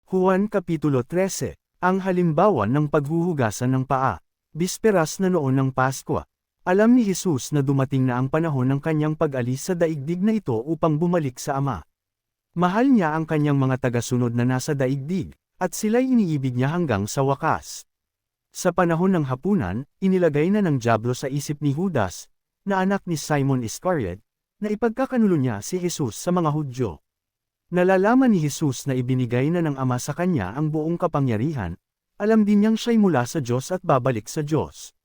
Juan Kapitulo 13, ang halimbawa ng paghuhugasan ng paa. Bisperas na noon ng Paskwa. Alam ni Jesus na dumating na ang panahon ng kanyang pag-alis sa daigdig na ito upang bumalik sa Ama. Mahal niya ang kanyang mga tagasunod na nasa daigdig, at sila'y iniibig niya hanggang sa wakas. Sa panahon ng hapunan, inilagay na ng dyablo sa isip ni Judas, na anak ni Simon Iscariot, na ipagkakanulo niya si Jesus sa mga Hudyo. Nalalaman ni Jesus na ibinigay na ng Ama sa kanya ang buong kapangyarihan, alam din niyang siya'y mula sa Diyos at babalik sa Diyos.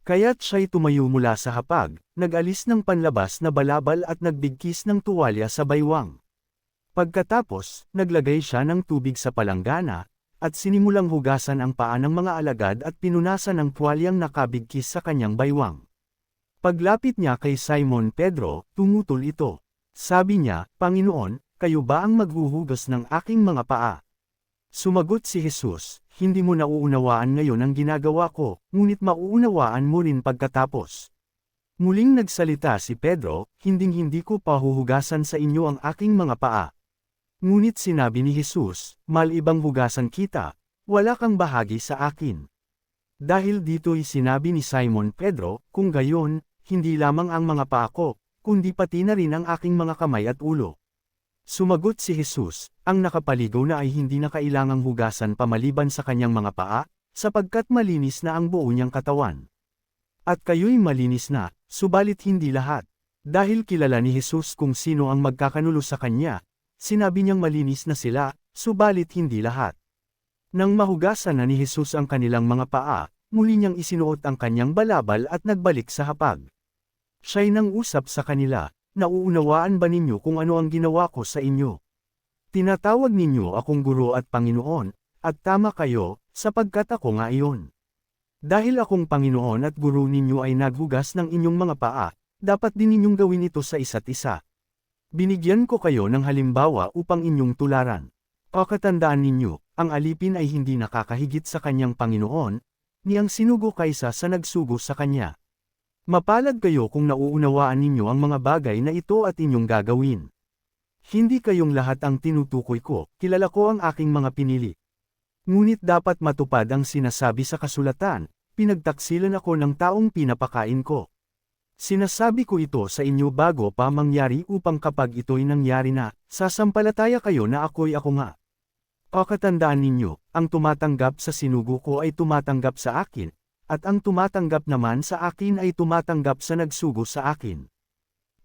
Kaya't siya'y tumayo mula sa hapag, nag-alis ng panlabas na balabal at nagbigkis ng tuwalya sa baywang. Pagkatapos, naglagay siya ng tubig sa palanggana, at sinimulang hugasan ang paa ng mga alagad at pinunasan ng tuwalyang nakabigkis sa kanyang baywang. Paglapit niya kay Simon Pedro, tumutol ito. Sabi niya, "Panginoon, kayo ba ang maghuhugas ng aking mga paa?" Sumagot si Jesus, "Hindi mo nauunawaan ngayon ang ginagawa ko, ngunit mauunawaan mo rin pagkatapos." Muling nagsalita si Pedro, "Hinding-hindi ko pahuhugasan sa inyo ang aking mga paa." Ngunit sinabi ni Jesus, "Malibang hugasan kita, wala kang bahagi sa akin." Dahil dito'y sinabi ni Simon Pedro, "Kung gayon, hindi lamang ang mga paa ko, kundi pati na rin ang aking mga kamay at ulo." Sumagot si Jesus, "Ang nakapaligaw na ay hindi na kailangang hugasan pa maliban sa kanyang mga paa, sapagkat malinis na ang buo niyang katawan. At kayo'y malinis na, subalit hindi lahat." Dahil kilala ni Jesus kung sino ang magkakanulo sa kanya, sinabi niyang malinis na sila, subalit hindi lahat. Nang mahugasan na ni Jesus ang kanilang mga paa, muli niyang isinuot ang kanyang balabal at nagbalik sa hapag. Siya'y nang usap sa kanila, "Nauunawaan ba ninyo kung ano ang ginawa ko sa inyo? Tinatawag ninyo akong Guro at Panginoon, at tama kayo, sapagkat ako nga iyon. Dahil akong Panginoon at Guro ninyo ay naghugas ng inyong mga paa, dapat din ninyong gawin ito sa isa't isa. Binigyan ko kayo ng halimbawa upang inyong tularan. Pakatandaan ninyo, ang alipin ay hindi nakakahigit sa kanyang Panginoon, niyang sinugo kaysa sa nagsugo sa kanya. Mapalad kayo kung nauunawaan ninyo ang mga bagay na ito at inyong gagawin. Hindi kayong lahat ang tinutukoy ko, kilala ko ang aking mga pinili. Ngunit dapat matupad ang sinasabi sa kasulatan, pinagtaksilan ako ng taong pinapakain ko. Sinasabi ko ito sa inyo bago pa mangyari upang kapag ito'y nangyari na, sasampalataya kayo na ako'y ako nga. Pakatandaan ninyo, ang tumatanggap sa sinugo ko ay tumatanggap sa akin, at ang tumatanggap naman sa akin ay tumatanggap sa nagsugo sa akin."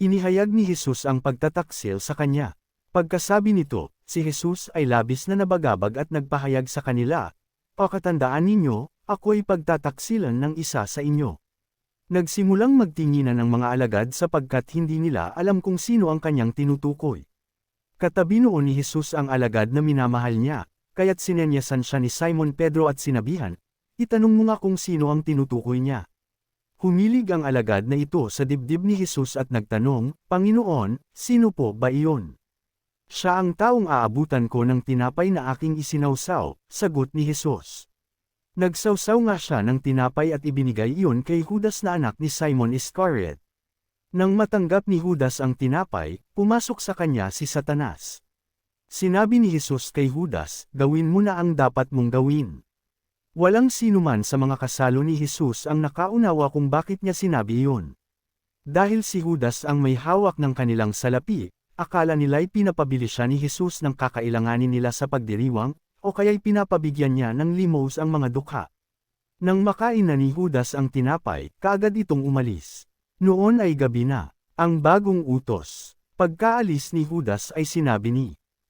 Inihayag ni Jesus ang pagtataksil sa kanya. Pagkasabi nito, si Jesus ay labis na nabagabag at nagpahayag sa kanila, "Pakatandaan ninyo, ako'y pagtataksilan ng isa sa inyo." Nagsimulang magtinginan ng mga alagad sapagkat hindi nila alam kung sino ang kanyang tinutukoy. Katabi noon ni Jesus ang alagad na minamahal niya, kaya't sinenyasan siya ni Simon Pedro at sinabihan, "Itanong mo nga kung sino ang tinutukoy niya." Humilig ang alagad na ito sa dibdib ni Jesus at nagtanong, "Panginoon, sino po ba iyon?" "Siya ang taong aabutan ko ng tinapay na aking isinawsaw," sagot ni Jesus. Nagsawsaw nga siya ng tinapay at ibinigay iyon kay Judas na anak ni Simon Iscariot. Nang matanggap ni Judas ang tinapay, pumasok sa kanya si Satanas. Sinabi ni Jesus kay Judas, "Gawin mo na ang dapat mong gawin." Walang sinuman sa mga kasalo ni Jesus ang nakaunawa kung bakit niya sinabi iyon. Dahil si Judas ang may hawak ng kanilang salapi, akala nila'y pinapabili siya ni Jesus ng kakailanganin nila sa pagdiriwang, o kaya'y pinapabigyan niya ng limos ang mga dukha. Nang makain na ni Judas ang tinapay, kaagad itong umalis. Noon ay gabi na, ang bagong utos. Pagkaalis ni Judas ay sinabi ni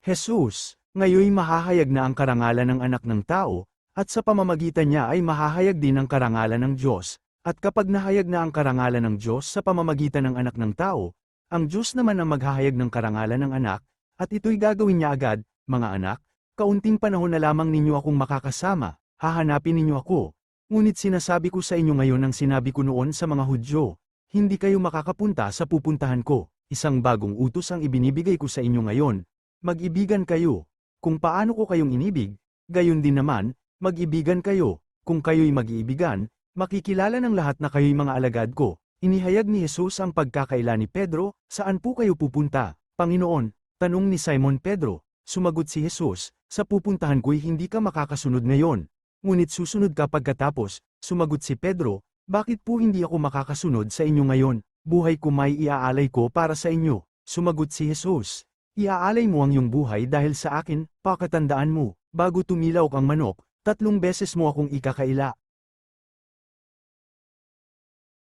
Jesus, "Ngayoy mahahayag na ang karangalan ng Anak ng Tao, at sa pamamagitan niya ay mahahayag din ang karangalan ng Diyos, at kapag nahayag na ang karangalan ng Diyos sa pamamagitan ng Anak ng Tao, ang Diyos naman ang maghahayag ng karangalan ng Anak, at ito'y gagawin niya agad, mga anak, kaunting panahon na lamang ninyo akong makakasama, hahanapin ninyo ako, ngunit sinasabi ko sa inyo ngayon ang sinabi ko noon sa mga Hudyo, hindi kayo makakapunta sa pupuntahan ko, isang bagong utos ang ibinibigay ko sa inyo ngayon, mag-ibigan kayo, kung paano ko kayong inibig, gayon din naman, mag-ibigan kayo, kung kayo'y mag-iibigan, makikilala ng lahat na kayo'y mga alagad ko. Inihayag ni Jesus ang pagkakaila ni Pedro, "Saan po kayo pupunta, Panginoon?" tanong ni Simon Pedro. Sumagot si Jesus, Sa pupuntahan ko'y hindi ka makakasunod ngayon. Ngunit susunod ka pagkatapos, sumagot si Pedro, bakit po hindi ako makakasunod sa inyo ngayon? Buhay ko may iaalay ko para sa inyo, sumagot si Jesus. Iaalay mo ang iyong buhay dahil sa akin, pakatandaan mo, bago tumilaw kang manok, 3 beses mo akong ikakaila.